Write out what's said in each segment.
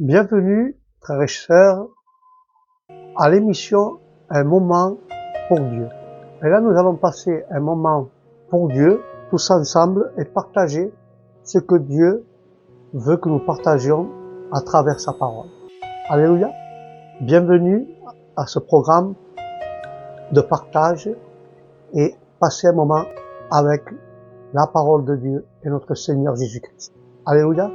Bienvenue, frères et sœurs, à l'émission Un moment pour Dieu. Et là, nous allons passer un moment pour Dieu, tous ensemble, et partager ce que Dieu veut que nous partagions à travers sa parole. Alléluia. Bienvenue à ce programme de partage et passer un moment avec la parole de Dieu et notre Seigneur Jésus-Christ. Alléluia.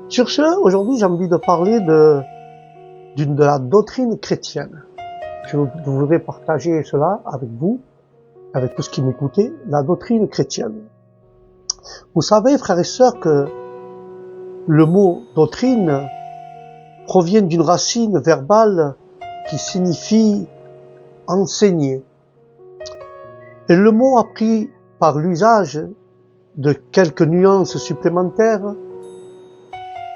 Sur ce, aujourd'hui, j'ai envie de parler de la doctrine chrétienne. Je voudrais partager cela avec vous, avec tous qui m'écoutez, la doctrine chrétienne. Vous savez, frères et sœurs, que le mot doctrine provient d'une racine verbale qui signifie enseigner. Et le mot a pris par l'usage de quelques nuances supplémentaires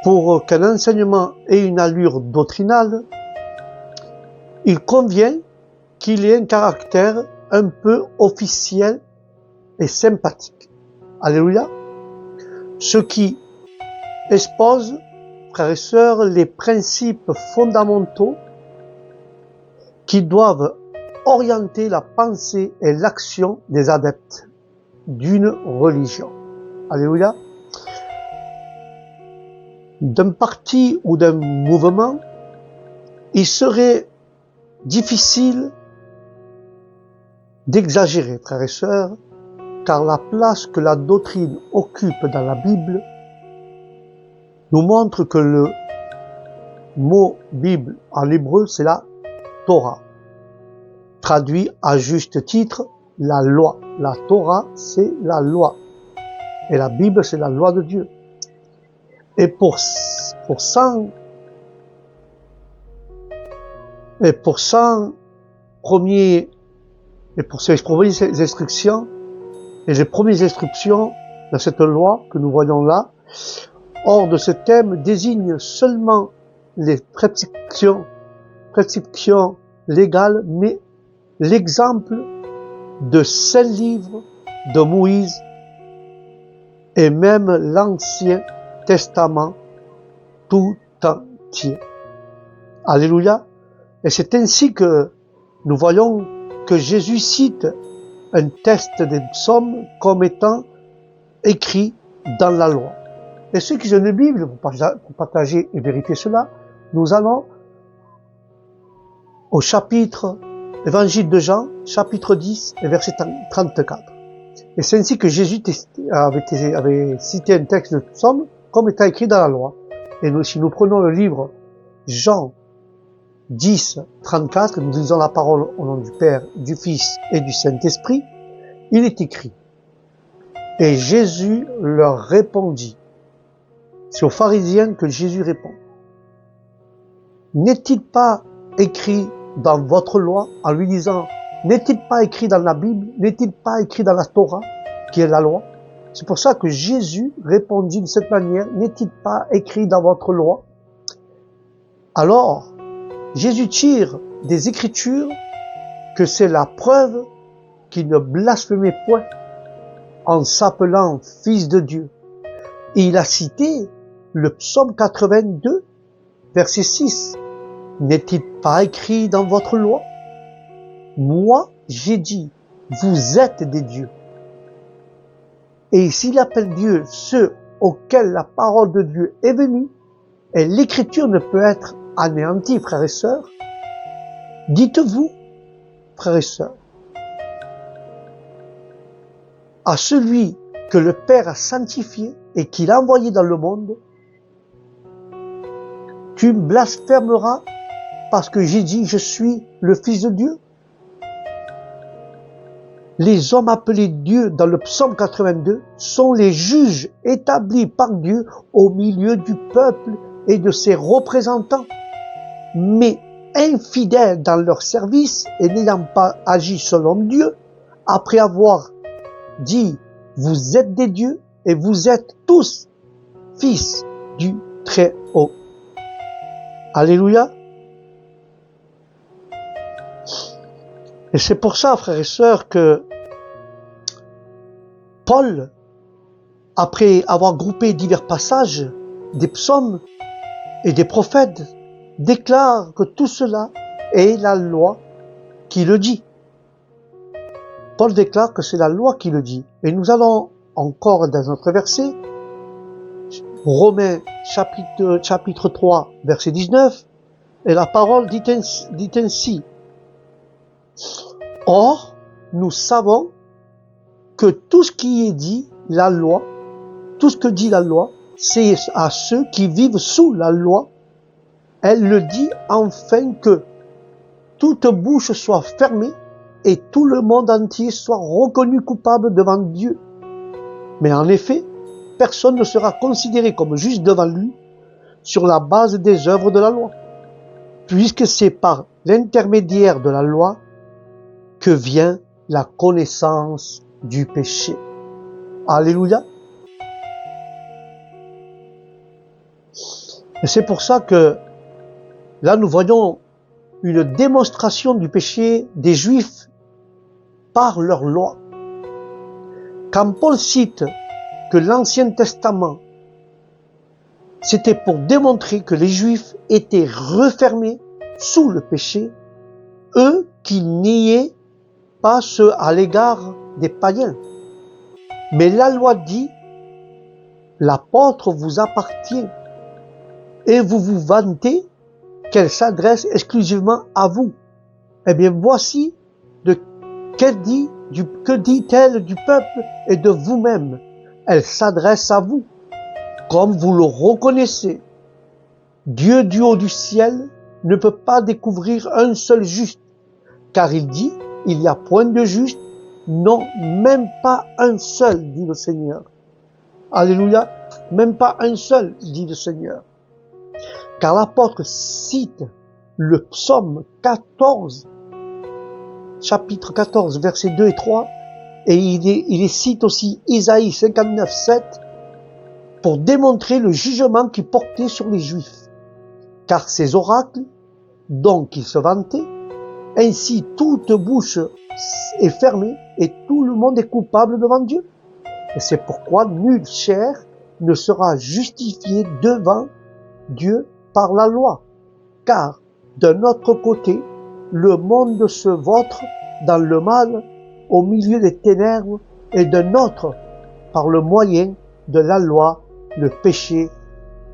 pour qu'un enseignement ait une allure doctrinale. Il convient qu'il ait un caractère un peu officiel et sympathique. Alléluia. Ce qui expose, frères et sœurs, les principes fondamentaux qui doivent orienter la pensée et l'action des adeptes d'une religion. Alléluia. D'un parti ou d'un mouvement, il serait difficile d'exagérer, frères et sœurs, car la place que la doctrine occupe dans la Bible nous montre que le mot Bible en hébreu, c'est la Torah. Traduit à juste titre, la loi. La Torah, c'est la loi. Et la Bible, c'est la loi de Dieu. Et pour ces premières instructions, et les premières instructions de cette loi que nous voyons là, hors de ce thème, désignent seulement les prescriptions légales, mais l'exemple de 5 livres de Moïse et même l'Ancien Testament tout entier. Alléluia. Et c'est ainsi que nous voyons que Jésus cite un texte des psaumes comme étant écrit dans la loi. Et ceux qui ont une Bible, pour partager et vérifier cela, nous allons au chapitre Évangile de Jean, chapitre 10 et verset 34. Et c'est ainsi que Jésus avait cité un texte de psaume comme étant écrit dans la loi. Et nous, si nous prenons le livre Jean 10, 34, nous lisons la parole au nom du Père, du Fils et du Saint-Esprit, il est écrit: et Jésus leur répondit. C'est aux pharisiens que Jésus répond. N'est-il pas écrit dans votre loi, en lui disant, n'est-il pas écrit dans la Bible, n'est-il pas écrit dans la Torah, qui est la loi? C'est pour ça que Jésus répondit de cette manière, n'est-il pas écrit dans votre loi? Alors, Jésus tire des Écritures que c'est la preuve qu'il ne blasphémait point en s'appelant Fils de Dieu. Et il a cité le psaume 82, verset 6. N'est-il pas écrit dans votre loi? Moi, j'ai dit, vous êtes des dieux. Et s'il appelle Dieu ceux auxquels la parole de Dieu est venue, et l'écriture ne peut être anéantie, frères et sœurs, dites-vous, frères et sœurs, à celui que le Père a sanctifié et qu'il a envoyé dans le monde, tu blasphémeras parce que j'ai dit je suis le Fils de Dieu? Les hommes appelés Dieu dans le psaume 82 sont les juges établis par Dieu au milieu du peuple et de ses représentants, mais infidèles dans leur service et n'ayant pas agi selon Dieu, après avoir dit vous êtes des dieux et vous êtes tous fils du Très-Haut. Alléluia. Et c'est pour ça, frères et sœurs, que Paul, après avoir groupé divers passages des psaumes, et des prophètes déclarent que tout cela est la loi qui le dit. Paul déclare que c'est la loi qui le dit. Et nous allons encore dans notre verset, Romains chapitre 3, verset 19, et la parole dit ainsi. Or, nous savons que tout ce qui est dit, la loi, tout ce que dit la loi, c'est à ceux qui vivent sous la loi. Elle le dit afin que toute bouche soit fermée et tout le monde entier soit reconnu coupable devant Dieu. Mais en effet, personne ne sera considéré comme juste devant lui sur la base des œuvres de la loi, puisque c'est par l'intermédiaire de la loi que vient la connaissance du péché. Alléluia. Et c'est pour ça que là nous voyons une démonstration du péché des Juifs par leur loi. Quand Paul cite que l'Ancien Testament, c'était pour démontrer que les Juifs étaient refermés sous le péché, eux qui niaient pas ce à l'égard des païens. Mais la loi dit, l'apôtre vous appartient et vous vous vantez qu'elle s'adresse exclusivement à vous. Eh bien, voici que dit-elle du peuple et de vous-même. Elle s'adresse à vous, comme vous le reconnaissez. Dieu du haut du ciel ne peut pas découvrir un seul juste, car il dit, il n'y a point de juste, non, même pas un seul, dit le Seigneur. Alléluia, même pas un seul, dit le Seigneur. Car l'apôtre cite le psaume 14, chapitre 14, versets 2 et 3, et il cite aussi Isaïe 59, 7, pour démontrer le jugement qui portait sur les Juifs. Car ces oracles, dont ils se vantaient, ainsi toute bouche est fermée et tout le monde est coupable devant Dieu. Et c'est pourquoi nulle chair ne sera justifiée devant Dieu par la loi. Car d'un autre côté, le monde se vautre dans le mal au milieu des ténèbres, et d'un autre, par le moyen de la loi, le péché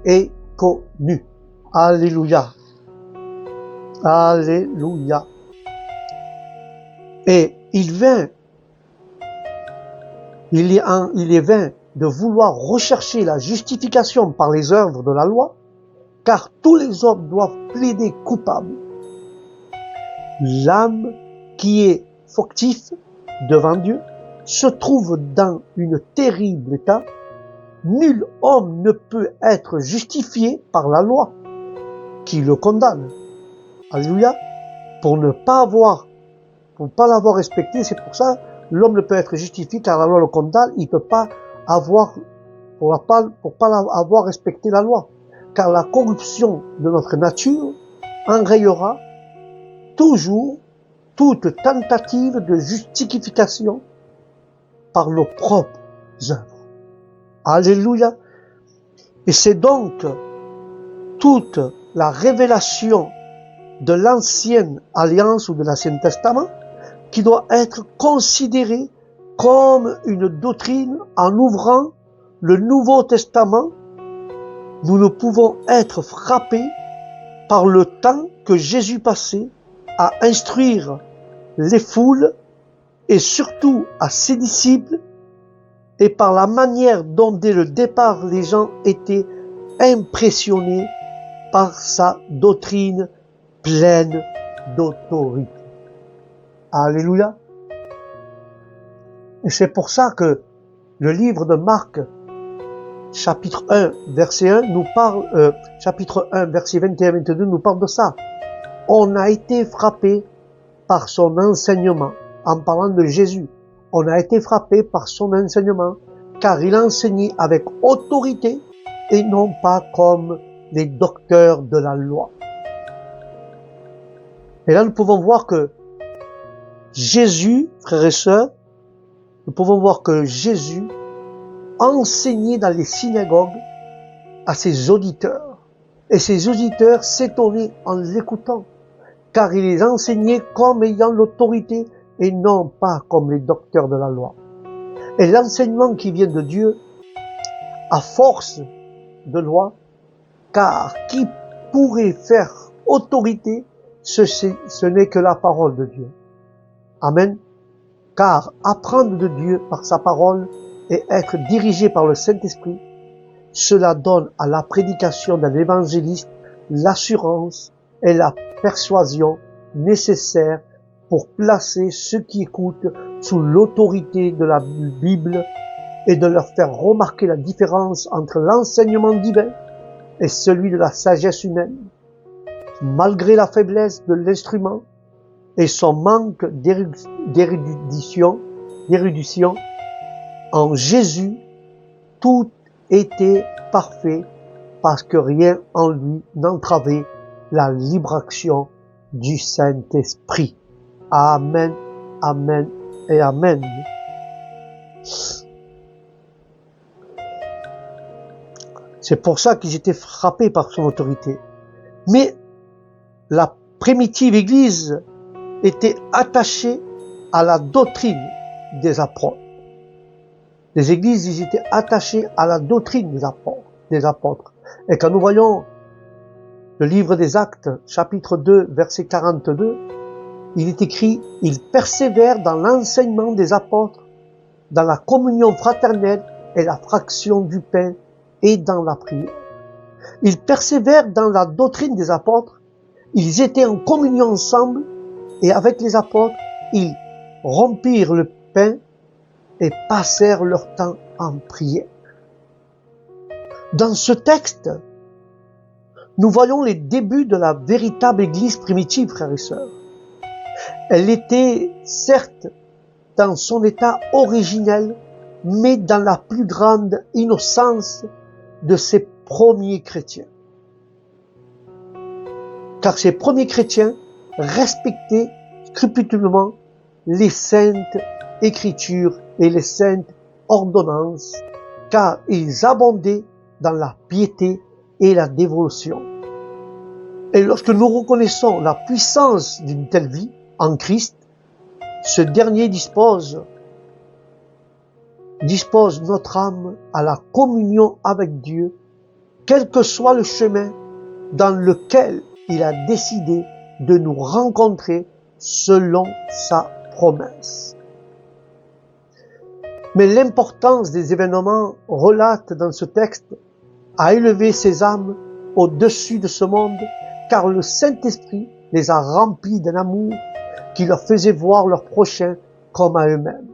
est connu. Alléluia. Alléluia. Et il est vain de vouloir rechercher la justification par les œuvres de la loi, car tous les hommes doivent plaider coupable. L'âme qui est fautif devant Dieu se trouve dans une terrible état. Nul homme ne peut être justifié par la loi qui le condamne. Alléluia. Pour pas l'avoir respecté, c'est pour ça l'homme ne peut être justifié car la loi le condamne. Il peut pas avoir, pour pas avoir respecté la loi. Car la corruption de notre nature enrayera toujours toute tentative de justification par nos propres œuvres. Alléluia. Et c'est donc toute la révélation de l'ancienne alliance ou de l'Ancien Testament qui doit être considérée comme une doctrine. En ouvrant le Nouveau Testament, nous ne pouvons être frappés par le temps que Jésus passait à instruire les foules et surtout à ses disciples, et par la manière dont dès le départ les gens étaient impressionnés par sa doctrine pleine d'autorité. Alléluia. Et c'est pour ça que le livre de Marc, chapitre 1, verset 1, chapitre 1, verset 21 et 22, nous parle de ça. On a été frappé par son enseignement, en parlant de Jésus. On a été frappé par son enseignement, car il enseignait avec autorité et non pas comme les docteurs de la loi. Et là, nous pouvons voir que Jésus, frères et sœurs, nous pouvons voir que Jésus enseignait dans les synagogues à ses auditeurs. et ses auditeurs s'étonnaient en l'écoutant, car il les enseignait comme ayant l'autorité et non pas comme les docteurs de la loi. Et l'enseignement qui vient de Dieu, à force de loi, car qui pourrait faire autorité, ce n'est que la parole de Dieu. Amen. Car apprendre de Dieu par sa parole et être dirigé par le Saint-Esprit, cela donne à la prédication d'un évangéliste l'assurance et la persuasion nécessaires pour placer ceux qui écoutent sous l'autorité de la Bible et de leur faire remarquer la différence entre l'enseignement divin et celui de la sagesse humaine. Malgré la faiblesse de l'instrument et son manque d'érudition, en Jésus, tout était parfait parce que rien en lui n'entravait la libre action du Saint-Esprit. Amen, amen et amen. C'est pour ça qu'ils étaient frappés par son autorité. Mais la primitive Église était attachée à la doctrine des apôtres. Les églises, ils étaient attachés à la doctrine des apôtres. Et quand nous voyons le livre des Actes, chapitre 2, verset 42, il est écrit, « Ils persévèrent dans l'enseignement des apôtres, dans la communion fraternelle et la fraction du pain et dans la prière. » Ils persévèrent dans la doctrine des apôtres, ils étaient en communion ensemble, et avec les apôtres, ils rompirent le pain et passèrent leur temps en prière. Dans ce texte, nous voyons les débuts de la véritable Église primitive, frères et sœurs. Elle était, certes, dans son état originel, mais dans la plus grande innocence de ses premiers chrétiens. Car ces premiers chrétiens respectaient scrupuleusement les saintes écritures et les saintes ordonnances, car ils abondaient dans la piété et la dévotion. Et lorsque nous reconnaissons la puissance d'une telle vie en Christ, ce dernier dispose notre âme à la communion avec Dieu, quel que soit le chemin dans lequel il a décidé de nous rencontrer selon sa promesse. Mais l'importance des événements relate dans ce texte a élevé ces âmes au-dessus de ce monde, car le Saint-Esprit les a remplis d'un amour qui leur faisait voir leur prochain comme à eux-mêmes.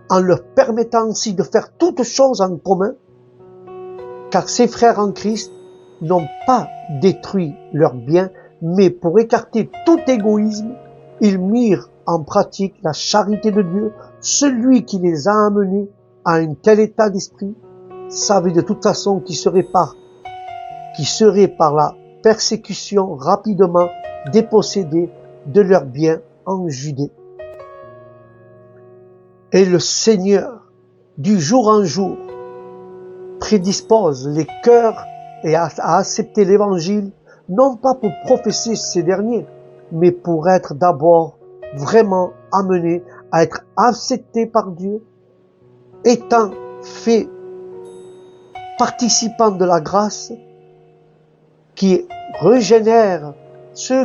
En leur permettant ainsi de faire toutes choses en commun, car ces frères en Christ n'ont pas détruit leurs biens, mais pour écarter tout égoïsme, ils mirent en pratique la charité de Dieu. Celui qui les a amenés à un tel état d'esprit savait de toute façon qu'il serait par la persécution rapidement dépossédés de leurs biens en Judée. Et le Seigneur, du jour en jour, prédispose les cœurs et à accepter l'évangile, non pas pour professer ces derniers, mais pour être d'abord vraiment amenés à être acceptés par Dieu, étant faits participants de la grâce qui régénère ce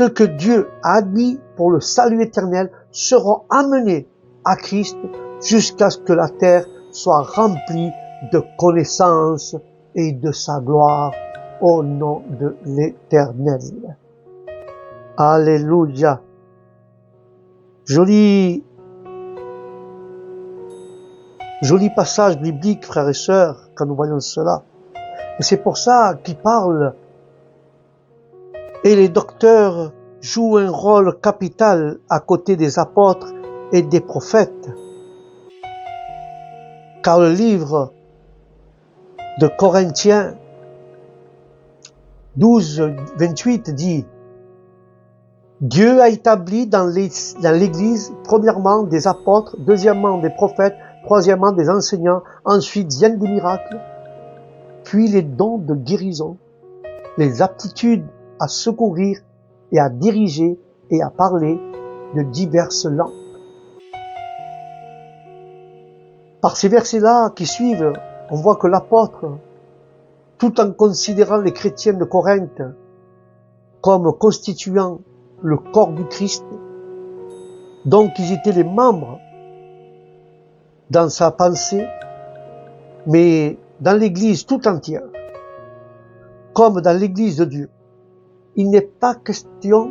que Dieu a admis pour le salut éternel seront amenés à Christ jusqu'à ce que la terre soit remplie de connaissances et de sa gloire au nom de l'Éternel. Alléluia. Joli passage biblique, frères et sœurs, quand nous voyons cela. Et c'est pour ça qu'il parle. Et les docteurs jouent un rôle capital à côté des apôtres et des prophètes. Car le livre de Corinthiens 12, 28 dit « Dieu a établi dans l'Église, premièrement des apôtres, deuxièmement des prophètes, troisièmement des enseignants, ensuite viennent des miracles. puis les dons de guérison, les aptitudes à secourir et à diriger et à parler de diverses langues. Par ces versets-là qui suivent, on voit que l'apôtre, tout en considérant les chrétiens de Corinthe comme constituant le corps du Christ, donc ils étaient les membres dans sa pensée, mais dans l'Église tout entière, comme dans l'Église de Dieu, il n'est pas question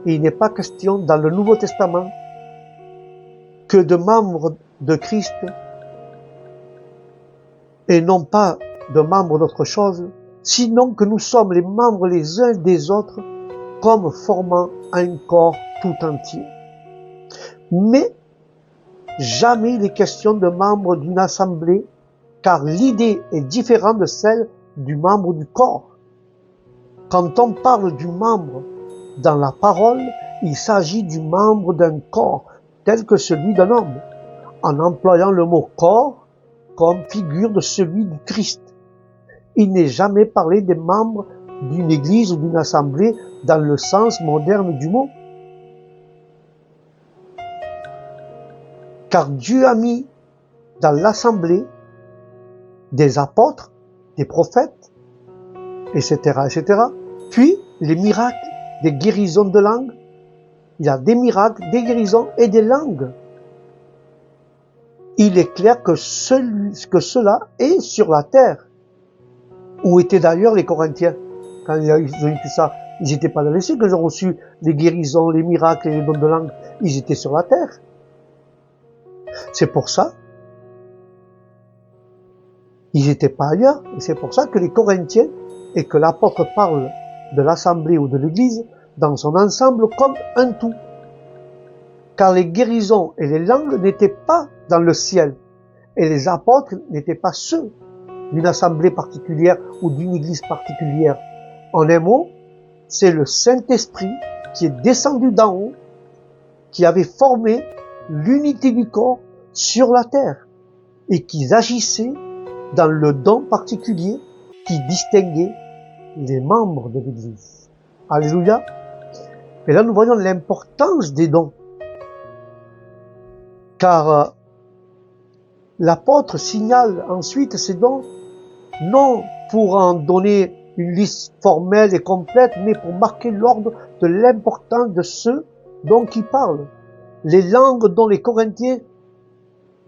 dans le Nouveau Testament que de membres de Christ et non pas de membres d'autre chose, sinon que nous sommes les membres les uns des autres comme formant un corps tout entier. Mais jamais il est question de membres d'une assemblée, car l'idée est différente de celle du membre du corps. Quand on parle du membre dans la parole, il s'agit du membre d'un corps, tel que celui d'un homme, en employant le mot corps comme figure de celui du Christ. Il n'est jamais parlé des membres d'une église ou d'une assemblée dans le sens moderne du mot. Car Dieu a mis dans l'assemblée des apôtres, des prophètes, etc., etc. Puis, les miracles, des guérisons de langue. Il y a des miracles, des guérisons et des langues. Il est clair que cela est sur la terre. Où étaient d'ailleurs les Corinthiens quand ils ont eu ça? Ils n'étaient pas dans les cieux, qu'ils ont reçu les guérisons, les miracles et les dons de langue. Ils étaient sur la terre. C'est pour ça. Ils n'étaient pas ailleurs. Et c'est pour ça que les Corinthiens, et que l'apôtre parle de l'assemblée ou de l'église, dans son ensemble comme un tout. Car les guérisons et les langues n'étaient pas dans le ciel. Et les apôtres n'étaient pas ceux d'une assemblée particulière ou d'une église particulière. En un mot, c'est le Saint-Esprit qui est descendu d'en haut, qui avait formé l'unité du corps sur la terre et qui agissait dans le don particulier qui distinguait les membres de l'église. Alléluia. Et là, nous voyons l'importance des dons. Car l'apôtre signale ensuite ces dons, non pour en donner une liste formelle et complète, mais pour marquer l'ordre de l'importance de ceux dont il parle. Les langues dont les Corinthiens,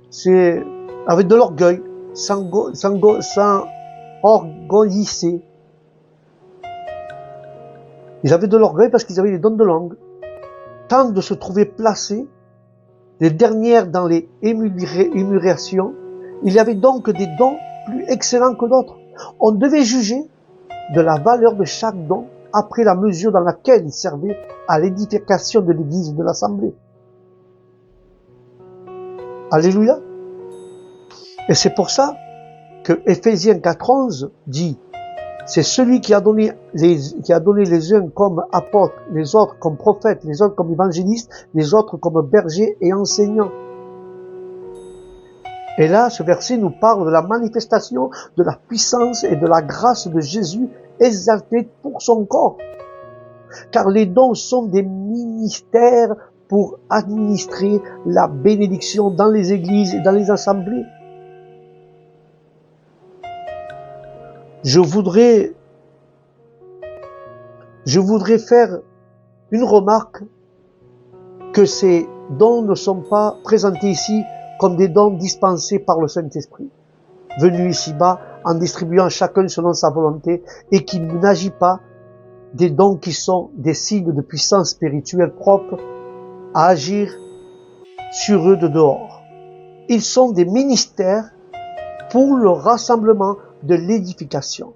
c'est avec de l'orgueil, sans orgueillisser. Ils avaient de l'orgueil parce qu'ils avaient les dons de langue. Tant de se trouver placés, les dernières dans les émulations, il y avait donc des dons plus excellents que d'autres. On devait juger de la valeur de chaque don après la mesure dans laquelle il servait à l'édification de l'église ou de l'assemblée. Alléluia. Et c'est pour ça que Ephésiens 4:11 dit, c'est celui qui a donné les uns comme apôtres, les autres comme prophètes, les autres comme évangélistes, les autres comme bergers et enseignants. Et là, ce verset nous parle de la manifestation de la puissance et de la grâce de Jésus exalté pour son corps. Car les dons sont des ministères pour administrer la bénédiction dans les églises et dans les assemblées. Je voudrais faire une remarque que ces dons ne sont pas présentés ici comme des dons dispensés par le Saint-Esprit, venu ici-bas en distribuant chacun selon sa volonté, et qui n'agit pas des dons qui sont des signes de puissance spirituelle propres à agir sur eux de dehors. Ils sont des ministères pour le rassemblement de l'édification.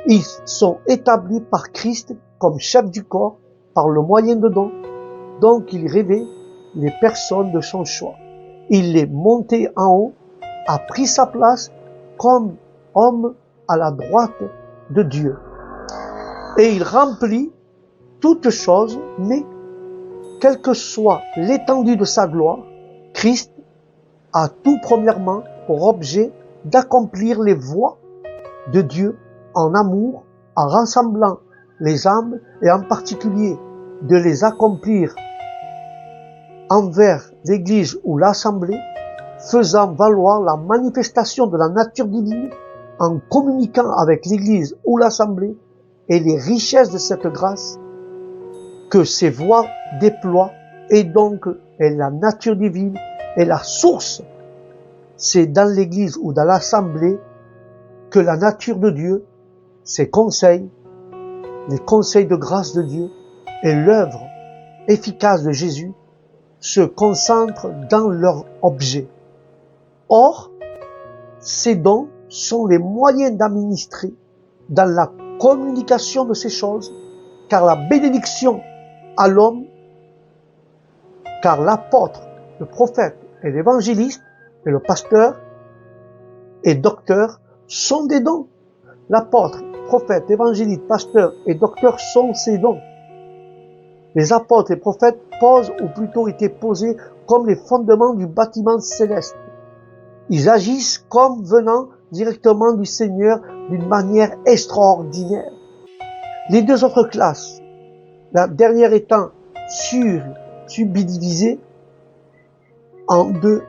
Ils sont établis par Christ comme chef du corps par le moyen de dons. Donc il revêt les personnes de son choix. Il est monté en haut, a pris sa place comme homme à la droite de Dieu. Et il remplit toutes choses, mais quelle que soit l'étendue de sa gloire, Christ a tout premièrement pour objet d'accomplir les voies de Dieu en amour, en rassemblant les âmes et en particulier de les accomplir envers l'Église ou l'Assemblée, faisant valoir la manifestation de la nature divine en communiquant avec l'Église ou l'Assemblée et les richesses de cette grâce que ces voies déploient, et donc est la nature divine est la source. C'est dans l'Église ou dans l'Assemblée que la nature de Dieu, ses conseils, les conseils de grâce de Dieu et l'œuvre efficace de Jésus se concentrent dans leur objet. Or, ces dons sont les moyens d'administrer dans la communication de ces choses, car la bénédiction à l'homme, car l'apôtre, le prophète et l'évangéliste et le pasteur et docteur sont des dons. L'apôtre, prophète, évangéliste, pasteur et docteur sont ces dons. Les apôtres et prophètes posent, ou plutôt étaient posés, comme les fondements du bâtiment céleste. Ils agissent comme venant directement du Seigneur d'une manière extraordinaire. Les deux autres classes, la dernière étant subdivisée en deux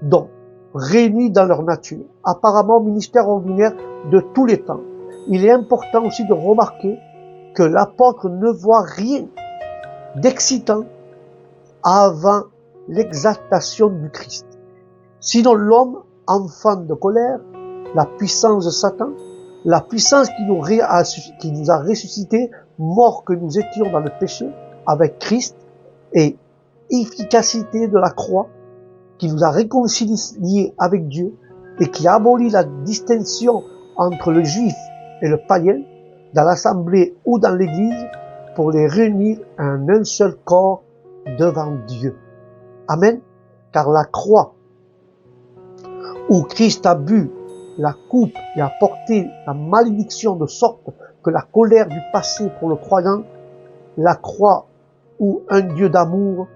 dons, réunis dans leur nature, apparemment ministère ordinaire de tous les temps. Il est important aussi de remarquer que l'apôtre ne voit rien d'excitant avant l'exaltation du Christ. Sinon l'homme, enfant de colère, la puissance de Satan, la puissance qui nous a ressuscités, morts que nous étions dans le péché, avec Christ, et efficacité de la croix, qui nous a réconciliés avec Dieu, et qui abolit la distinction entre le juif et le païen, dans l'assemblée ou dans l'église, pour les réunir en un seul corps devant Dieu. Amen. Car la croix, où Christ a bu la coupe et a porté la malédiction de sorte que la colère du passé pour le croyant, la croix où un Dieu d'amour,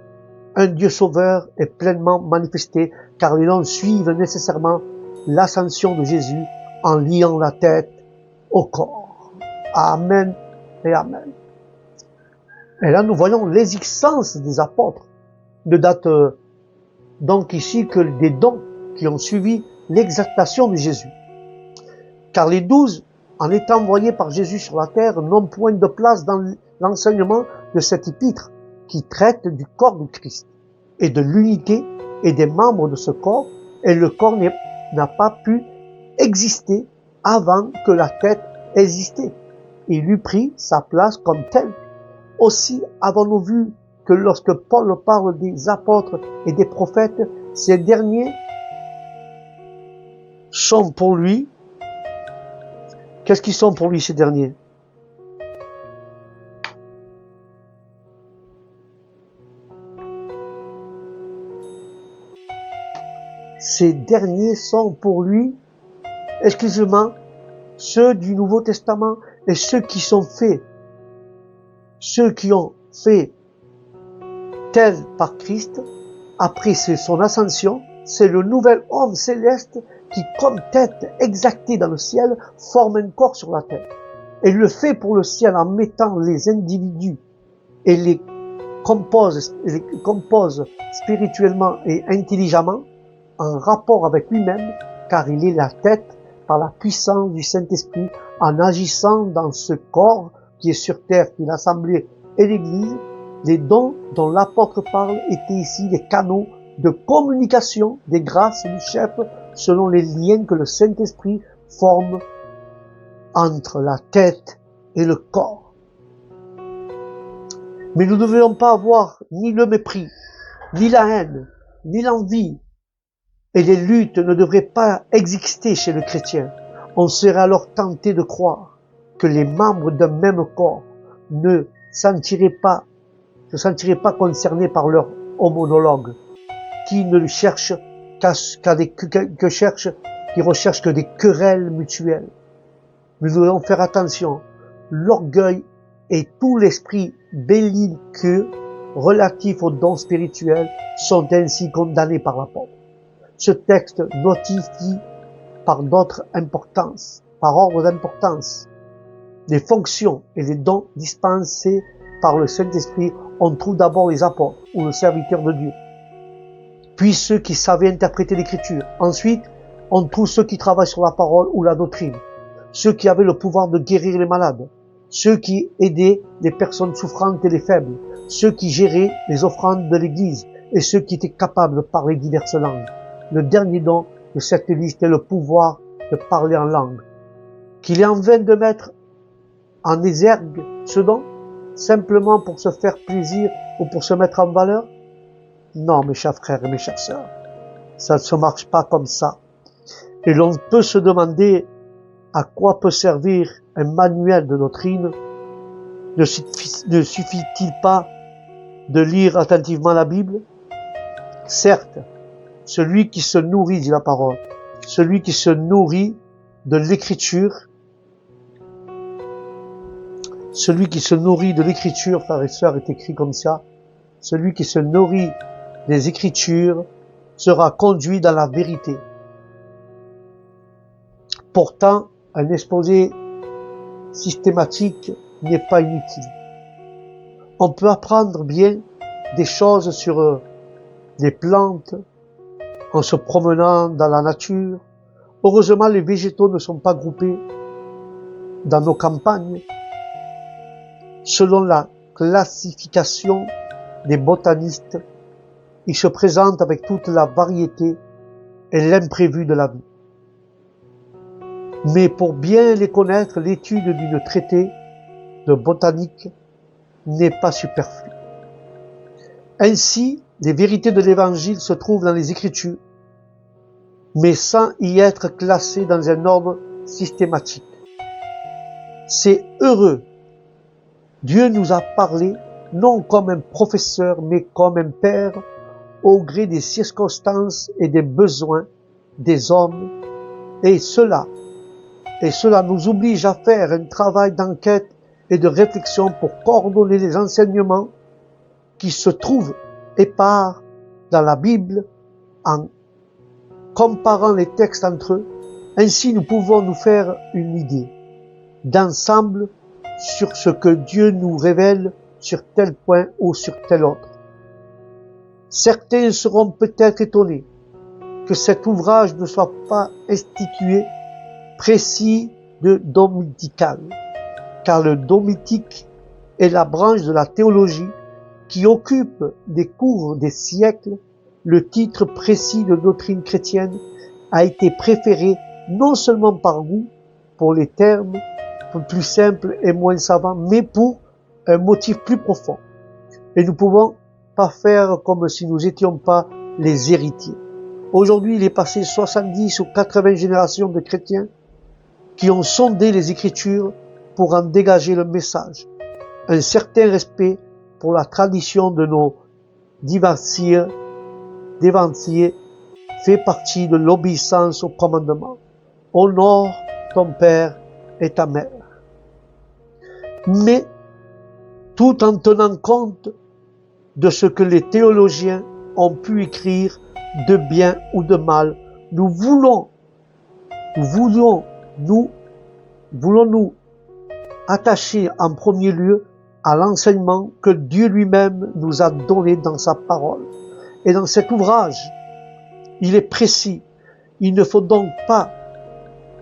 un Dieu sauveur est pleinement manifesté, car les noms suivent nécessairement l'ascension de Jésus en liant la tête au corps. Amen et amen. Et là, nous voyons l'existence des apôtres. Ne date donc ici que des dons qui ont suivi l'exaltation de Jésus. Car les 12, en étant envoyés par Jésus sur la terre, n'ont point de place dans l'enseignement de cet épître qui traite du corps du Christ et de l'unité et des membres de ce corps, et le corps n'a pas pu exister avant que la tête existait. Il eût pris sa place comme tel. Aussi avons-nous vu que lorsque Paul parle des apôtres et des prophètes, ces derniers sont pour lui. Qu'est-ce qu'ils sont pour lui, ces derniers? Ces derniers sont pour lui, exclusivement, ceux du Nouveau Testament et ceux qui sont faits, ceux qui ont fait tel par Christ, après son ascension, c'est le nouvel homme céleste qui, comme tête exactée dans le ciel, forme un corps sur la terre. Et le fait pour le ciel en mettant les individus et les compose spirituellement et intelligemment en rapport avec lui-même, car il est la tête par la puissance du Saint-Esprit en agissant dans ce corps qui est sur terre, qui est l'Assemblée et l'Église. Les dons dont l'apôtre parle étaient ici les canaux de communication des grâces du chef selon les liens que le Saint-Esprit forme entre la tête et le corps. Mais nous ne devons pas avoir ni le mépris, ni la haine, ni l'envie, et les luttes ne devraient pas exister chez le chrétien. On serait alors tenté de croire que les membres d'un même corps ne se sentiraient pas concernés par leur homologue, qui ne cherche qui recherche que des querelles mutuelles. Nous devons faire attention. L'orgueil et tout l'esprit belliqueux relatifs aux dons spirituels sont ainsi condamnés par l'apôtre. Ce texte notifie par d'autres importances par ordre d'importance. Les fonctions et les dons dispensés par le Saint-Esprit, on trouve d'abord les apôtres ou le serviteur de Dieu, puis ceux qui savaient interpréter l'Écriture. Ensuite, on trouve ceux qui travaillent sur la parole ou la doctrine, ceux qui avaient le pouvoir de guérir les malades, ceux qui aidaient les personnes souffrantes et les faibles, ceux qui géraient les offrandes de l'Église et ceux qui étaient capables de parler diverses langues. Le dernier don de cette liste est le pouvoir de parler en langue. Qu'il est en vain de mettre en exergue ce don, simplement pour se faire plaisir ou pour se mettre en valeur? Non, mes chers frères et mes chères sœurs, ça ne se marche pas comme ça. Et l'on peut se demander à quoi peut servir un manuel de doctrine. Ne suffit-il pas de lire attentivement la Bible? Certes, celui qui se nourrit de la parole, celui qui se nourrit de l'Écriture, celui qui se nourrit de l'Écriture, frères et sœurs, est écrit comme ça, celui qui se nourrit des Écritures sera conduit dans la vérité. Pourtant, un exposé systématique n'est pas inutile. On peut apprendre bien des choses sur les plantes en se promenant dans la nature. Heureusement, les végétaux ne sont pas groupés dans nos campagnes selon la classification des botanistes. Ils se présentent avec toute la variété et l'imprévu de la vie. Mais pour bien les connaître, l'étude d'une traité de botanique n'est pas superflue. Ainsi, les vérités de l'Évangile se trouvent dans les Écritures, mais sans y être classées dans un ordre systématique. C'est heureux. Dieu nous a parlé non comme un professeur, mais comme un père, au gré des circonstances et des besoins des hommes, et cela nous oblige à faire un travail d'enquête et de réflexion pour coordonner les enseignements qui se trouvent épars dans la Bible en comparant les textes entre eux. Ainsi, nous pouvons nous faire une idée d'ensemble sur ce que Dieu nous révèle sur tel point ou sur tel autre. Certains seront peut-être étonnés que cet ouvrage ne soit pas institué précis de dominical, car le domitique est la branche de la théologie qui occupe des cours des siècles. Le titre précis de doctrine chrétienne a été préféré non seulement par goût pour les termes plus simples et moins savants, mais pour un motif plus profond. Et nous pouvons pas faire comme si nous étions pas les héritiers. Aujourd'hui, il est passé 70 ou 80 générations de chrétiens qui ont sondé les Écritures pour en dégager le message. Un certain respect pour la tradition de nos devanciers fait partie de l'obéissance au commandement. Honore ton père et ta mère. Mais, tout en tenant compte de ce que les théologiens ont pu écrire de bien ou de mal, nous voulons nous attacher en premier lieu à l'enseignement que Dieu lui-même nous a donné dans sa parole. Et dans cet ouvrage, il est précis. Il ne faut donc pas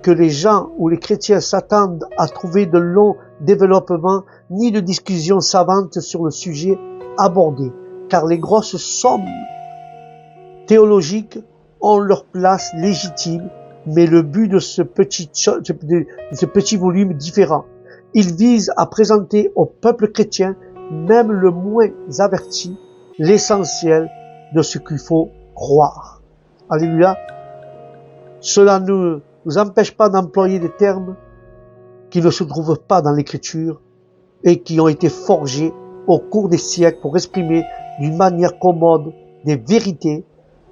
que les gens ou les chrétiens s'attendent à trouver de longs développements ni de discussions savantes sur le sujet abordé, car les grosses sommes théologiques ont leur place légitime, mais le but de ce petit volume différent. Il vise à présenter au peuple chrétien, même le moins averti, l'essentiel de ce qu'il faut croire. Alléluia. Cela ne nous empêche pas d'employer des termes qui ne se trouvent pas dans l'Écriture et qui ont été forgés au cours des siècles pour exprimer d'une manière commode des vérités.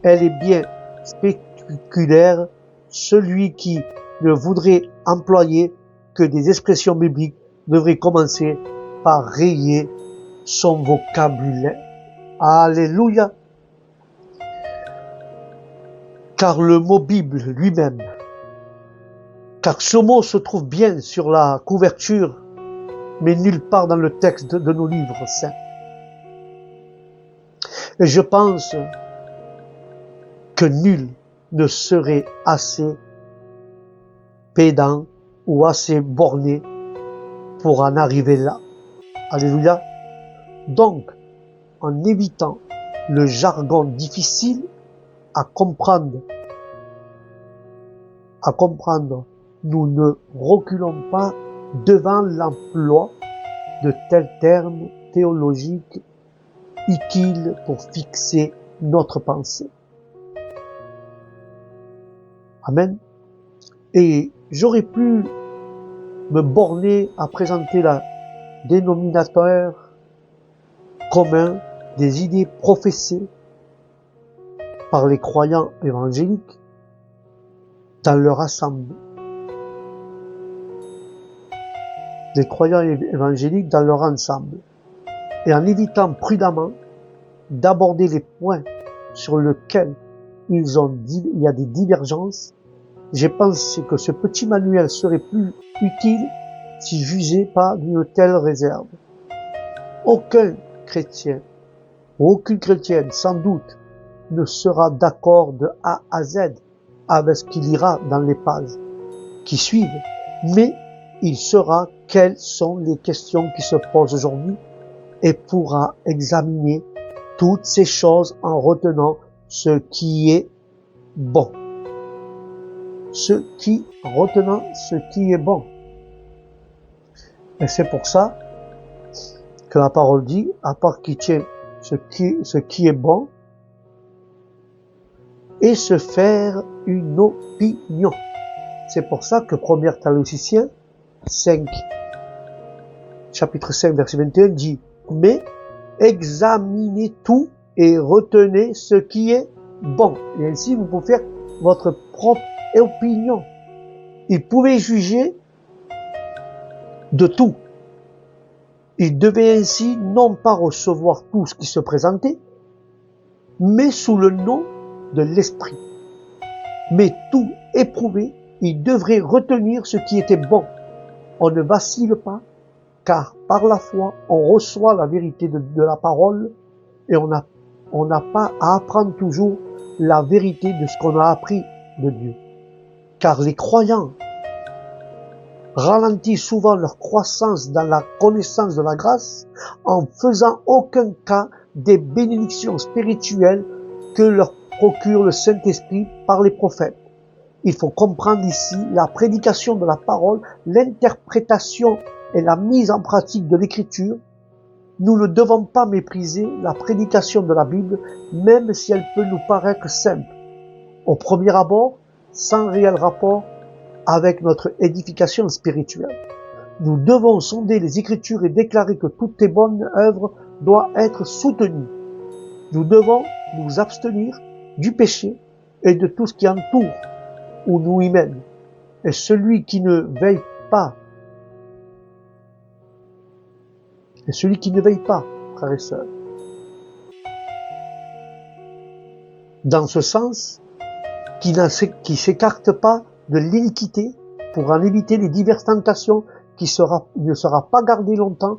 Elle est bien spéculaire. Celui qui ne voudrait employer que des expressions bibliques devrait commencer par rayer son vocabulaire. Alléluia. Car le mot Bible lui-même car ce mot se trouve bien sur la couverture, mais nulle part dans le texte de nos livres saints. Et je pense que nul ne serait assez pédant ou assez borné pour en arriver là. Alléluia. Donc, en évitant le jargon difficile à comprendre, nous ne reculons pas devant l'emploi de tels termes théologiques utiles pour fixer notre pensée. Amen. Et j'aurais pu me borner à présenter la dénominateur commun des idées professées par les croyants évangéliques dans leur assemblée. Les croyants évangéliques dans leur ensemble. Et en évitant prudemment d'aborder les points sur lesquels il y a des divergences, j'ai pensé que ce petit manuel serait plus utile si j'usais pas d'une telle réserve. Aucun chrétien, ou aucune chrétienne, sans doute, ne sera d'accord de A à Z avec ce qu'il ira dans les pages qui suivent, mais il saura quelles sont les questions qui se posent aujourd'hui et pourra examiner toutes ces choses en retenant ce qui est bon. Retenant ce qui est bon. Et c'est pour ça que la parole dit, à part qui tient ce qui est bon, et se faire une opinion. C'est pour ça que 1 Thessaloniciens 5, chapitre 5, verset 21 dit, mais examinez tout et retenez ce qui est bon. Et ainsi, vous pouvez faire votre propre opinion. Ils pouvaient juger de tout. Ils devaient ainsi non pas recevoir tout ce qui se présentait, mais sous le nom de l'esprit. Mais tout éprouvé, ils devraient retenir ce qui était bon. On ne vacille pas, car par la foi, on reçoit la vérité de la parole et on n'a pas à apprendre toujours la vérité de ce qu'on a appris de Dieu. Car les croyants ralentissent souvent leur croissance dans la connaissance de la grâce en faisant aucun cas des bénédictions spirituelles que leur procure le Saint-Esprit par les prophètes. Il faut comprendre ici la prédication de la parole, l'interprétation et la mise en pratique de l'écriture. Nous ne devons pas mépriser la prédication de la Bible, même si elle peut nous paraître simple, au premier abord, sans réel rapport avec notre édification spirituelle. Nous devons sonder les Écritures et déclarer que toutes les bonnes œuvres doivent être soutenues. Nous devons nous abstenir du péché et de tout ce qui entoure ou nous y mène. Et celui qui ne veille pas, frères et sœurs, dans ce sens, qui s'écarte pas de l'iniquité pour en éviter les diverses tentations ne sera pas gardé longtemps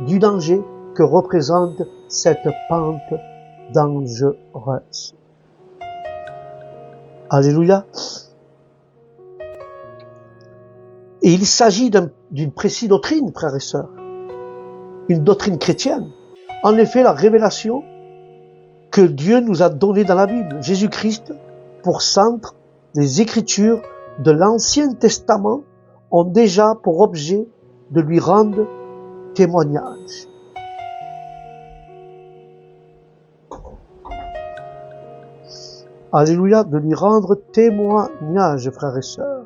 du danger que représente cette pente dangereuse. Alléluia. Et il s'agit d'une précise doctrine, frères et sœurs. Une doctrine chrétienne. En effet, la révélation que Dieu nous a donnée dans la Bible, Jésus-Christ, pour centre, les Écritures de l'Ancien Testament ont déjà pour objet de lui rendre témoignage. Alléluia, de lui rendre témoignage, frères et sœurs.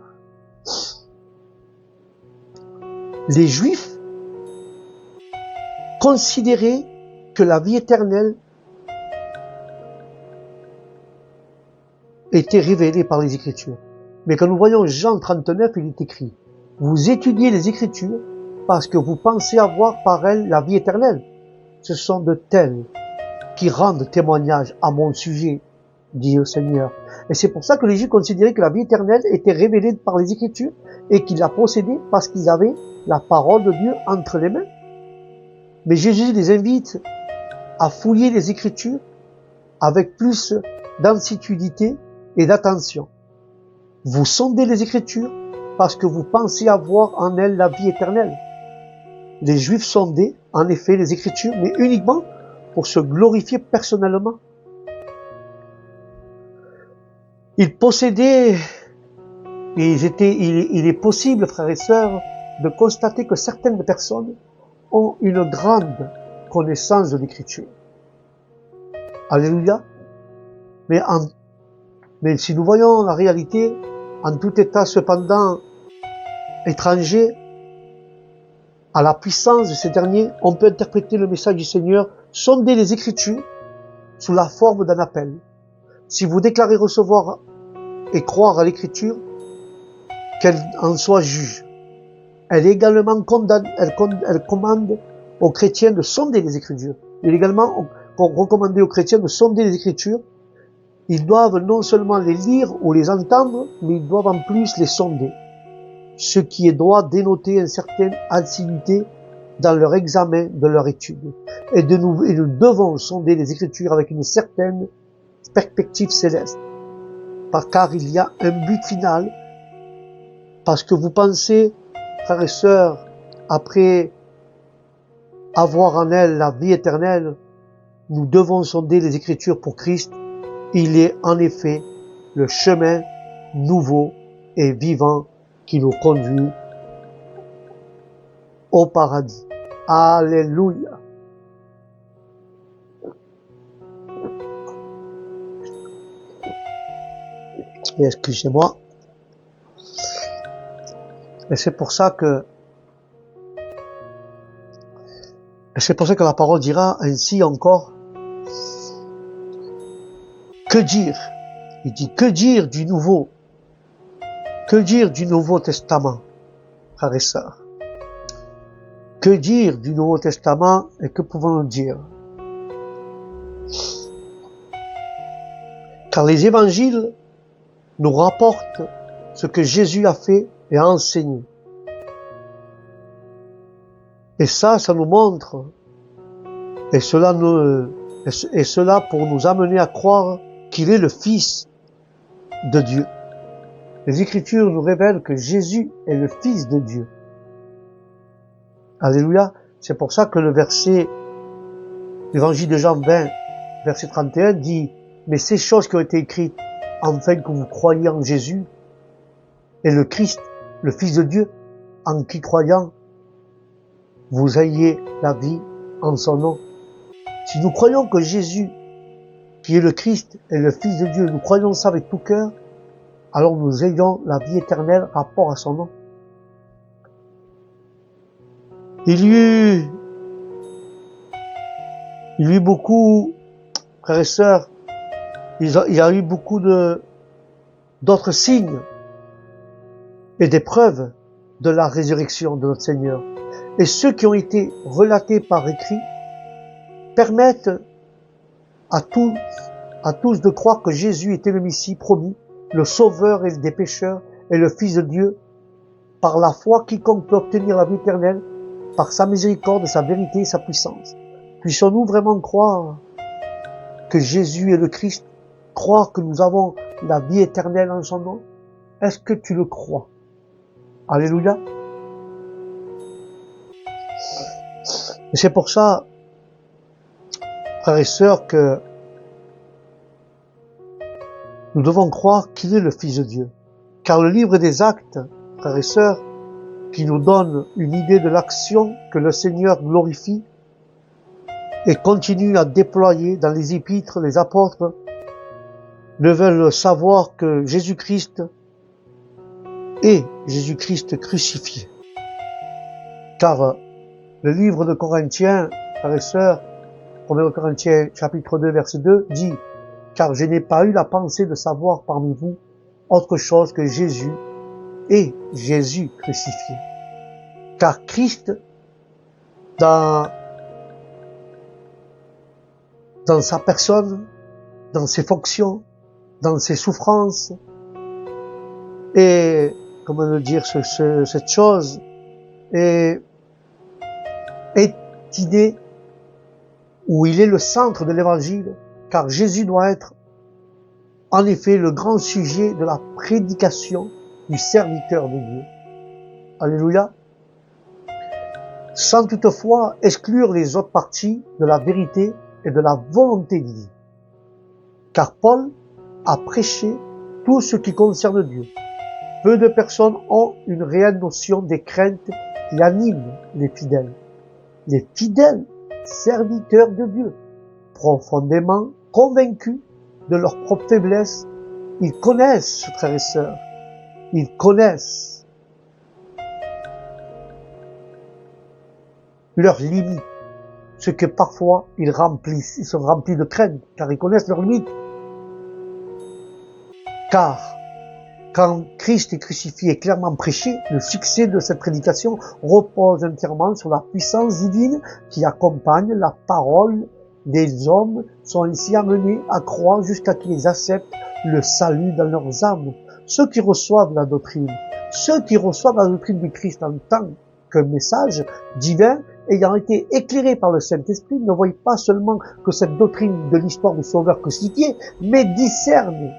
Les Juifs considéraient que la vie éternelle était révélée par les Écritures. Mais quand nous voyons Jean 39, il est écrit, « Vous étudiez les Écritures parce que vous pensez avoir par elles la vie éternelle. Ce sont de tels qui rendent témoignage à mon sujet, dit le Seigneur. » Et c'est pour ça que les Juifs considéraient que la vie éternelle était révélée par les Écritures et qu'il a possédé parce qu'ils avaient la parole de Dieu entre les mains. Mais Jésus les invite à fouiller les Écritures avec plus d'assiduité et d'attention. Vous sondez les Écritures parce que vous pensez avoir en elles la vie éternelle. Les Juifs sondaient en effet les Écritures, mais uniquement pour se glorifier personnellement. Ils possédaient, et il est possible, frères et sœurs, de constater que certaines personnes ont une grande connaissance de l'Écriture. Alléluia. Mais si nous voyons la réalité, en tout état cependant étranger à la puissance de ces derniers, on peut interpréter le message du Seigneur, sonder les Écritures sous la forme d'un appel. Si vous déclarez recevoir et croire à l'Écriture, qu'elle en soit juge. Elle également elle commande aux chrétiens de sonder les Écritures. Il est également recommandé aux chrétiens de sonder les Écritures. Ils doivent non seulement les lire ou les entendre, mais ils doivent en plus les sonder. Ce qui doit dénoter une certaine assiduité dans leur examen de leur étude. Et nous devons sonder les Écritures avec une certaine perspective céleste. Car il y a un but final. Parce que vous pensez, frères et sœurs, après avoir en elle la vie éternelle, nous devons sonder les Écritures pour Christ. Il est en effet le chemin nouveau et vivant qui nous conduit au paradis. Alléluia. Et excusez-moi. Et c'est pour ça que la parole dira ainsi encore. Que dire? Il dit, que dire du Nouveau? Que dire du Nouveau Testament, frères et sœurs? Que dire du Nouveau Testament et que pouvons-nous dire? Car les évangiles nous rapportent ce que Jésus a fait et a enseigné. Et ça nous montre, et cela pour nous amener à croire qu'il est le Fils de Dieu. Les Écritures nous révèlent que Jésus est le Fils de Dieu. Alléluia. C'est pour ça que l'évangile de Jean 20, verset 31 dit, mais ces choses qui ont été écrites afin que vous croyiez en Jésus et le Christ, le Fils de Dieu, en qui croyant, vous ayez la vie en son nom. Si nous croyons que Jésus, qui est le Christ, est le Fils de Dieu, nous croyons ça avec tout cœur, alors nous ayons la vie éternelle rapport à son nom. Il y eut beaucoup, frères et sœurs, il y a eu beaucoup d'autres signes et des preuves de la résurrection de notre Seigneur. Et ceux qui ont été relatés par écrit permettent à tous de croire que Jésus était le Messie promis, le Sauveur des pécheurs et le Fils de Dieu. Par la foi, quiconque peut obtenir la vie éternelle, par sa miséricorde, sa vérité et sa puissance. Puissons-nous vraiment croire que Jésus est le Christ, croire que nous avons la vie éternelle en son nom? Est-ce que tu le crois? Alléluia. Et c'est pour ça, frères et sœurs, que nous devons croire qu'il est le Fils de Dieu. Car le livre des Actes, frères et sœurs, qui nous donne une idée de l'action que le Seigneur glorifie et continue à déployer dans les épîtres, les apôtres ne veulent savoir que Jésus-Christ est Jésus-Christ crucifié. Car le livre de Corinthiens, frères et sœurs, 1 Corinthiens chapitre 2 verset 2 dit « Car je n'ai pas eu la pensée de savoir parmi vous autre chose que Jésus et Jésus crucifié. » Car Christ, dans sa personne, dans ses fonctions, dans ses souffrances, et comment le dire, cette chose est idée où il est le centre de l'évangile, car Jésus doit être en effet le grand sujet de la prédication du serviteur de Dieu. Alléluia. Sans toutefois exclure les autres parties de la vérité et de la volonté divine. Car Paul a prêché tout ce qui concerne Dieu. Peu de personnes ont une réelle notion des craintes qui animent les fidèles. Les fidèles serviteurs de Dieu, profondément convaincus de leur propre faiblesse, ils connaissent, frères et sœurs, ils connaissent leurs limites, ce que parfois ils remplissent, ils sont remplis de crainte, car ils connaissent leurs limites. Car quand Christ est crucifié et clairement prêché, le succès de cette prédication repose entièrement sur la puissance divine qui accompagne la parole. Les hommes sont ainsi amenés à croire jusqu'à qu'ils acceptent le salut dans leurs âmes. Ceux qui reçoivent la doctrine du Christ en tant que message divin, ayant été éclairés par le Saint-Esprit, ne voient pas seulement que cette doctrine de l'histoire du Sauveur crucifié, mais discernent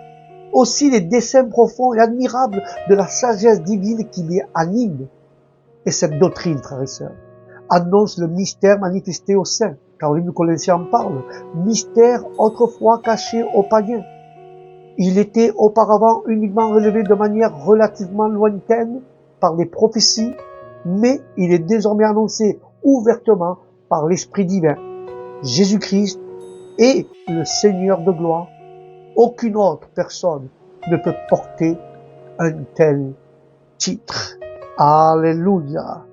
aussi les desseins profonds et admirables de la sagesse divine qui les anime. Et cette doctrine, frères et sœurs, annonce le mystère manifesté aux saints. Caroline Colossiens en parle. Mystère autrefois caché aux païens. Il était auparavant uniquement relevé de manière relativement lointaine par les prophéties, mais il est désormais annoncé ouvertement par l'Esprit divin. Jésus-Christ est le Seigneur de gloire. Aucune autre personne ne peut porter un tel titre. Alléluia.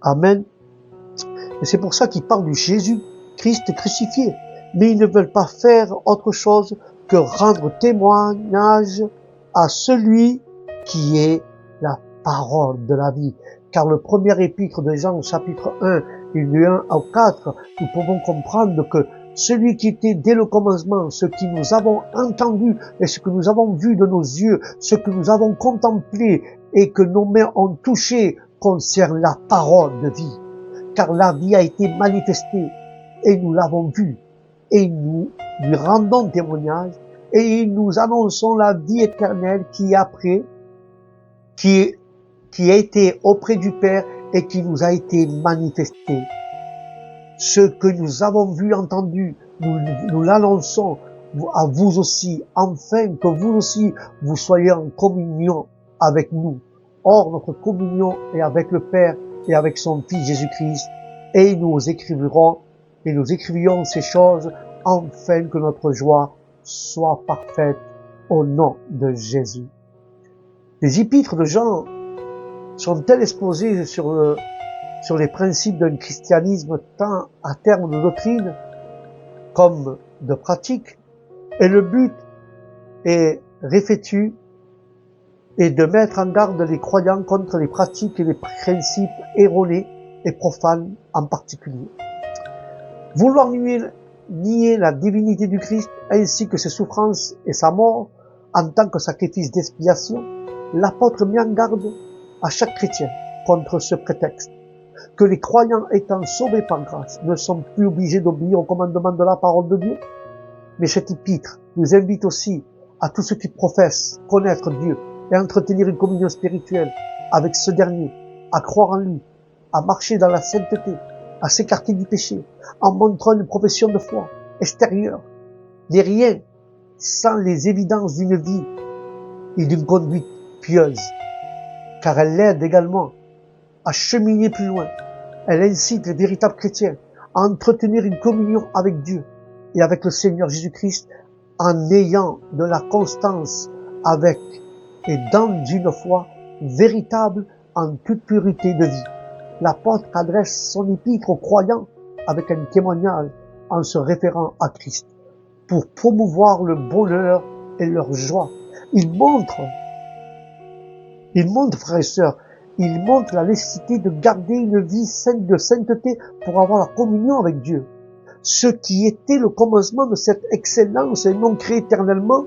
Amen. Et c'est pour ça qu'ils parlent du Jésus-Christ crucifié. Mais ils ne veulent pas faire autre chose que rendre témoignage à celui qui est la parole de la vie. Car le premier épître de Jean, chapitre 1, du 1 au 4, nous pouvons comprendre que celui qui était dès le commencement, ce que nous avons entendu et ce que nous avons vu de nos yeux, ce que nous avons contemplé et que nos mains ont touché concerne la parole de vie. Car la vie a été manifestée et nous l'avons vue et nous lui rendons témoignage et nous annonçons la vie éternelle qui est après, qui a été auprès du Père et qui nous a été manifestée. Ce que nous avons vu, entendu, nous l'annonçons à vous aussi, afin que vous aussi, vous soyez en communion avec nous. Or, notre communion est avec le Père et avec son Fils Jésus-Christ, et nous écrivions ces choses afin que notre joie soit parfaite au nom de Jésus. Les épîtres de Jean sont-elles exposées sur les principes d'un christianisme tant à terme de doctrine comme de pratique, et le but est revêtu et de mettre en garde les croyants contre les pratiques et les principes erronés et profanes en particulier. Vouloir nier la divinité du Christ ainsi que ses souffrances et sa mort en tant que sacrifice d'expiation, l'apôtre met en garde à chaque chrétien contre ce prétexte, que les croyants étant sauvés par grâce ne sont plus obligés d'obéir au commandement de la parole de Dieu. Mais cet épître nous invite aussi à tous ceux qui professent connaître Dieu et entretenir une communion spirituelle avec ce dernier, à croire en lui, à marcher dans la sainteté, à s'écarter du péché, en montrant une profession de foi extérieure, n'est rien sans les évidences d'une vie et d'une conduite pieuse, car elle l'aide également à cheminer plus loin. Elle incite les véritables chrétiens à entretenir une communion avec Dieu et avec le Seigneur Jésus-Christ en ayant de la constance avec et dans une foi véritable en toute pureté de vie. L'apôtre adresse son épître aux croyants avec un témoignage en se référant à Christ pour promouvoir le bonheur et leur joie. Il montre, frères et sœurs, il montre la nécessité de garder une vie sainte de sainteté pour avoir la communion avec Dieu. Ce qui était le commencement de cette excellence et non créé éternellement,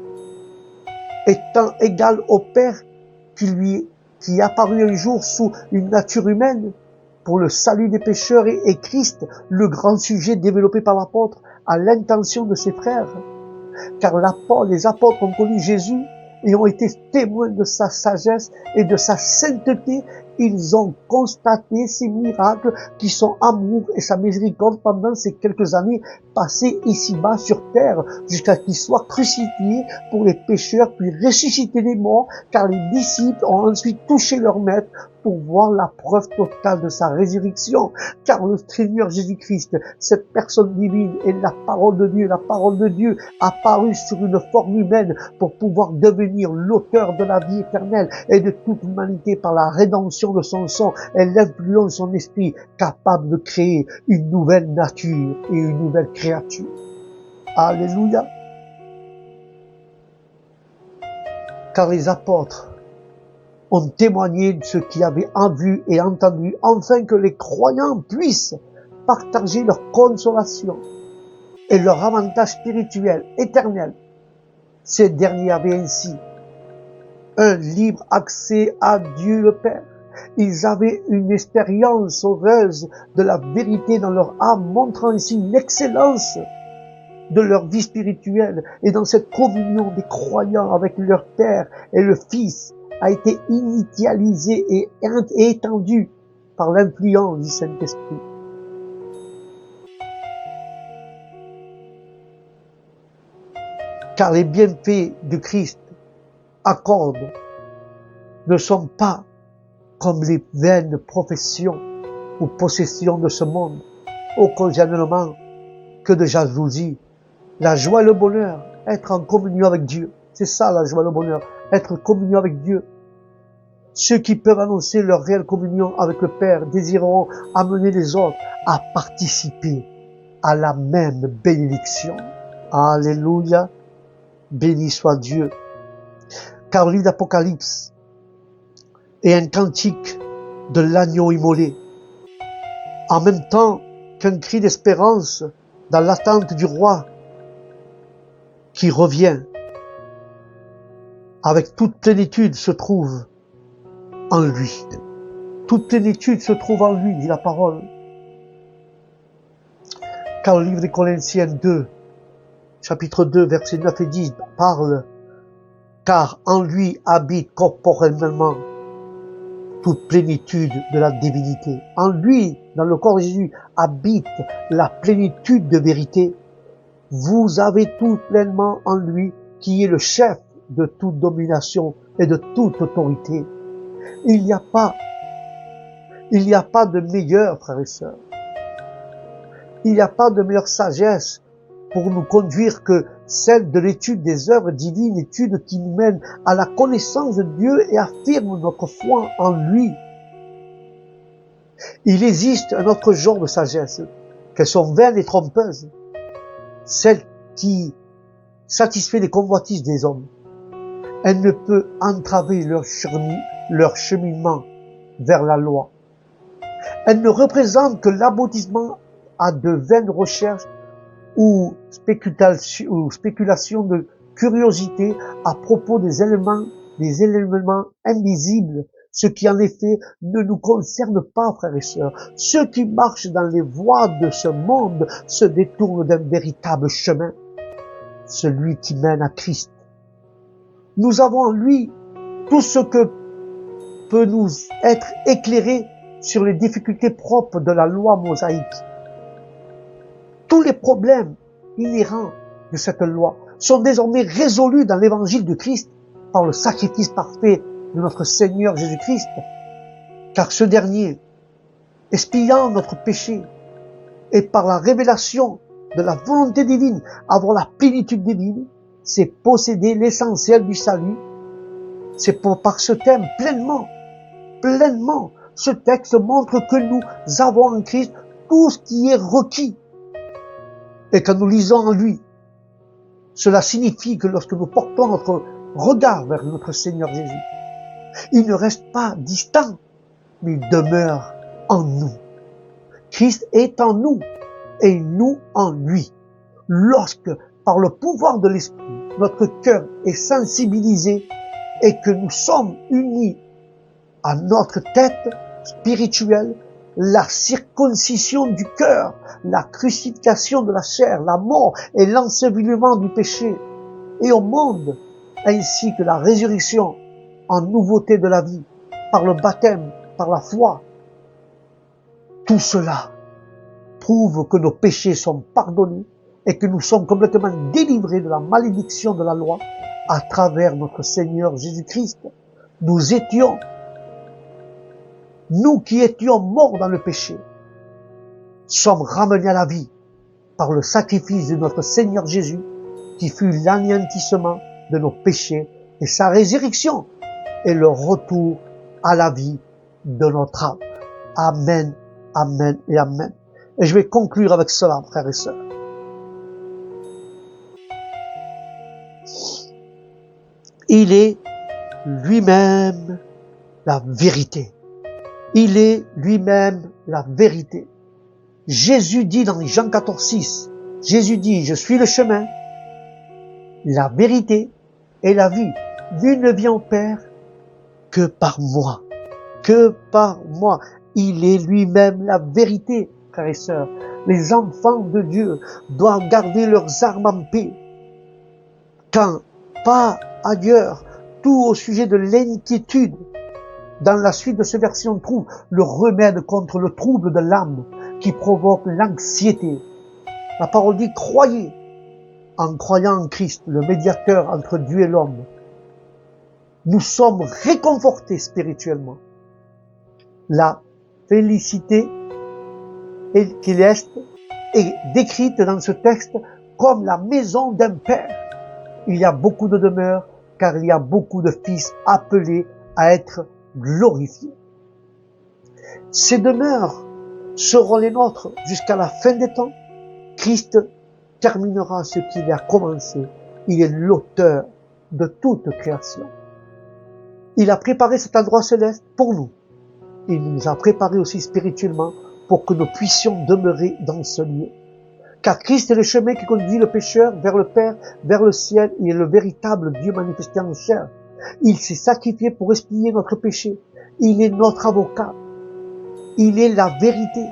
étant égal au Père qui est apparu un jour sous une nature humaine pour le salut des pécheurs et Christ, le grand sujet développé par l'apôtre à l'intention de ses frères. Car les apôtres ont connu Jésus et ont été témoins de sa sagesse et de sa sainteté. Ils ont constaté ces miracles qui sont amour et sa miséricorde pendant ces quelques années passées ici-bas sur terre, jusqu'à qu'il soit crucifié pour les pécheurs, puis ressuscité des morts, car les disciples ont ensuite touché leur maître pour voir la preuve totale de sa résurrection. Car le Seigneur Jésus-Christ, cette personne divine, est la parole de Dieu. La parole de Dieu apparue sur une forme humaine pour pouvoir devenir l'auteur de la vie éternelle et de toute l'humanité par la rédemption de son sang et l'influence de son esprit, capable de créer une nouvelle nature et une nouvelle créature. Alléluia. Car les apôtres ont témoigné de ce qu'ils avaient vu et entendu, afin que les croyants puissent partager leur consolation et leur avantage spirituel éternel. Ces derniers avaient ainsi un libre accès à Dieu le Père. Ils avaient une expérience heureuse de la vérité dans leur âme, montrant ainsi l'excellence de leur vie spirituelle. Et dans cette communion des croyants avec leur Père et le Fils a été initialisée et étendue par l'influence du Saint-Esprit. Car les bienfaits du Christ accordent ne sont pas comme les vaines professions ou possessions de ce monde, occasionnellement que de jalousie. La joie et le bonheur, être en communion avec Dieu. C'est ça la joie et le bonheur, être en communion avec Dieu. Ceux qui peuvent annoncer leur réelle communion avec le Père désireront amener les autres à participer à la même bénédiction. Alléluia, béni soit Dieu. Car le livre d'Apocalypse est un cantique de l'agneau immolé, en même temps qu'un cri d'espérance dans l'attente du roi qui revient. Avec toute plénitude se trouve en lui. Toute plénitude se trouve en lui, dit la parole. Car le livre des Colossiens 2, chapitre 2, versets 9 et 10 parle, car en lui habite corporellement toute plénitude de la divinité. En lui, dans le corps de Jésus, habite la plénitude de vérité. Vous avez tout pleinement en lui, qui est le chef de toute domination et de toute autorité. Il n'y a pas de meilleur, frères et sœurs. Il n'y a pas de meilleure sagesse pour nous conduire que celle de l'étude des œuvres divines, étude qui nous mène à la connaissance de Dieu et affirme notre foi en lui. Il existe un autre genre de sagesse, qu'elles sont vaines et trompeuses, celle qui satisfait les convoitises des hommes. Elle ne peut entraver leur cheminement vers la loi. Elle ne représente que l'aboutissement à de vaines recherches ou spéculations de curiosité à propos des éléments invisibles, ce qui en effet ne nous concerne pas, frères et sœurs. Ceux qui marchent dans les voies de ce monde se détournent d'un véritable chemin, celui qui mène à Christ. Nous avons en lui tout ce que peut nous être éclairé sur les difficultés propres de la loi mosaïque. Tous les problèmes inhérents de cette loi sont désormais résolus dans l'évangile de Christ par le sacrifice parfait de notre Seigneur Jésus-Christ. Car ce dernier, expiant notre péché et par la révélation de la volonté divine, avoir la plénitude divine, c'est posséder l'essentiel du salut. C'est par ce thème pleinement, ce texte montre que nous avons en Christ tout ce qui est requis. Et quand nous lisons en lui, cela signifie que lorsque nous portons notre regard vers notre Seigneur Jésus, il ne reste pas distant, mais il demeure en nous. Christ est en nous et nous en lui. Lorsque, par le pouvoir de l'Esprit, notre cœur est sensibilisé et que nous sommes unis à notre tête spirituelle, la circoncision du cœur, la crucifixion de la chair, la mort et l'ensevelement du péché, et au monde, ainsi que la résurrection en nouveauté de la vie, par le baptême, par la foi. Tout cela prouve que nos péchés sont pardonnés et que nous sommes complètement délivrés de la malédiction de la loi à travers notre Seigneur Jésus-Christ. Nous qui étions morts dans le péché, sommes ramenés à la vie par le sacrifice de notre Seigneur Jésus, qui fut l'anéantissement de nos péchés et sa résurrection et le retour à la vie de notre âme. Amen, amen et amen. Et je vais conclure avec cela, frères et sœurs. Il est lui-même la vérité. Il est lui-même la vérité. Jésus dit dans Jean 14,6, Jésus dit, je suis le chemin, la vérité et la vie. Nul ne vient au Père que par moi. Que par moi. Il est lui-même la vérité, frères et sœurs. Les enfants de Dieu doivent garder leurs armes en paix. Quand, pas ailleurs, tout au sujet de l'inquiétude. Dans la suite de ce verset, on trouve le remède contre le trouble de l'âme qui provoque l'anxiété. La parole dit, croyez en croyant en Christ, le médiateur entre Dieu et l'homme. Nous sommes réconfortés spirituellement. La félicité céleste est décrite dans ce texte comme la maison d'un père. Il y a beaucoup de demeures, car il y a beaucoup de fils appelés à être glorifiés. Ces demeures seront les nôtres jusqu'à la fin des temps. Christ terminera ce qu'il a commencé. Il est l'auteur de toute création. Il a préparé cet endroit céleste pour nous. Il nous a préparé aussi spirituellement pour que nous puissions demeurer dans ce lieu. Car Christ est le chemin qui conduit le pécheur vers le Père, vers le ciel. Il est le véritable Dieu manifesté en chair. Il s'est sacrifié pour expier notre péché. Il est notre avocat. Il est la vérité.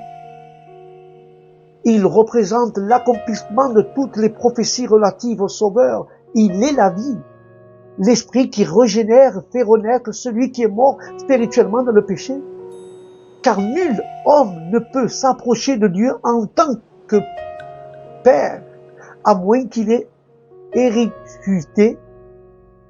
Il représente l'accomplissement de toutes les prophéties relatives au Sauveur. Il est la vie. L'Esprit qui régénère, fait renaître celui qui est mort spirituellement dans le péché. Car nul homme ne peut s'approcher de Dieu en tant que Père, à moins qu'il ait ressuscité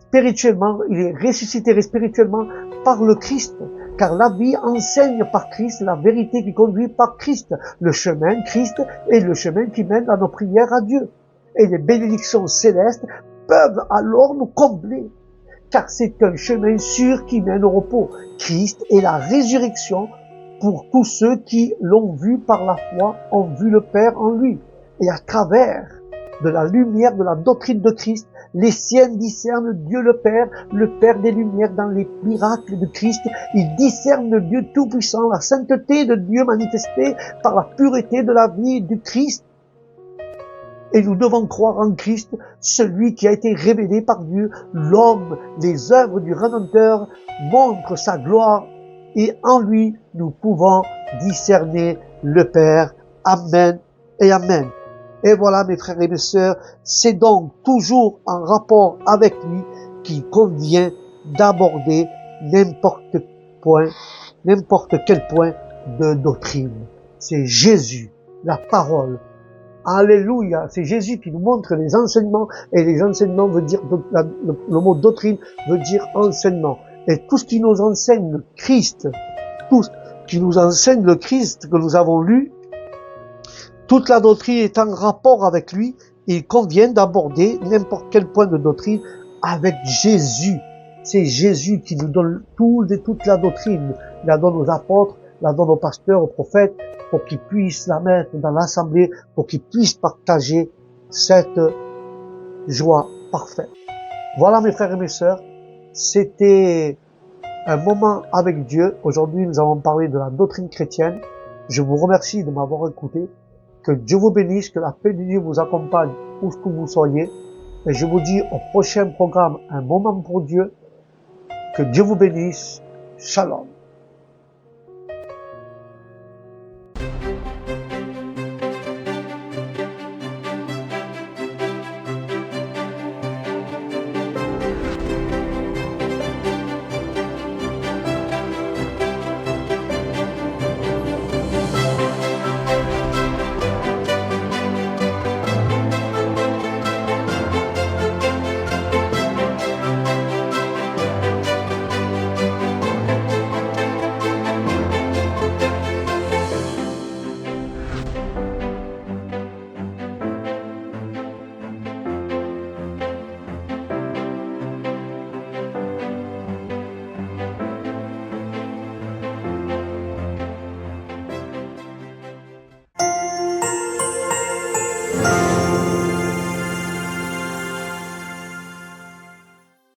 spirituellement, il est ressuscité spirituellement par le Christ. Car la vie enseigne par Christ la vérité qui conduit par Christ. Le chemin Christ est le chemin qui mène à nos prières à Dieu. Et les bénédictions célestes peuvent alors nous combler. Car c'est un chemin sûr qui mène au repos. Christ est la résurrection pour tous ceux qui l'ont vu par la foi, ont vu le Père en lui. Et à travers de la lumière de la doctrine de Christ, les siens discernent Dieu le Père des lumières dans les miracles de Christ. Ils discernent le Dieu tout-puissant, la sainteté de Dieu manifestée par la pureté de la vie du Christ. Et nous devons croire en Christ, celui qui a été révélé par Dieu, l'homme. Les œuvres du Rédempteur montrent sa gloire et en lui, nous pouvons discerner le Père. Amen et Amen. Et voilà, mes frères et mes sœurs, c'est donc toujours en rapport avec lui qu'il convient d'aborder n'importe quel point de doctrine. C'est Jésus, la parole. Alléluia, c'est Jésus qui nous montre les enseignements, et les enseignements veut dire, le mot doctrine veut dire enseignement. Et tout ce qui nous enseigne le Christ, tout ce qui nous enseigne le Christ que nous avons lu, toute la doctrine est en rapport avec lui, il convient d'aborder n'importe quel point de doctrine avec Jésus. C'est Jésus qui nous donne toute la doctrine. Il la donne aux apôtres, la donne aux pasteurs, aux prophètes, pour qu'ils puissent la mettre dans l'assemblée, pour qu'ils puissent partager cette joie parfaite. Voilà, mes frères et mes sœurs, c'était un moment avec Dieu. Aujourd'hui, nous avons parlé de la doctrine chrétienne. Je vous remercie de m'avoir écouté. Que Dieu vous bénisse, que la paix de Dieu vous accompagne où que vous soyez. Et je vous dis au prochain programme, un moment pour Dieu. Que Dieu vous bénisse. Shalom.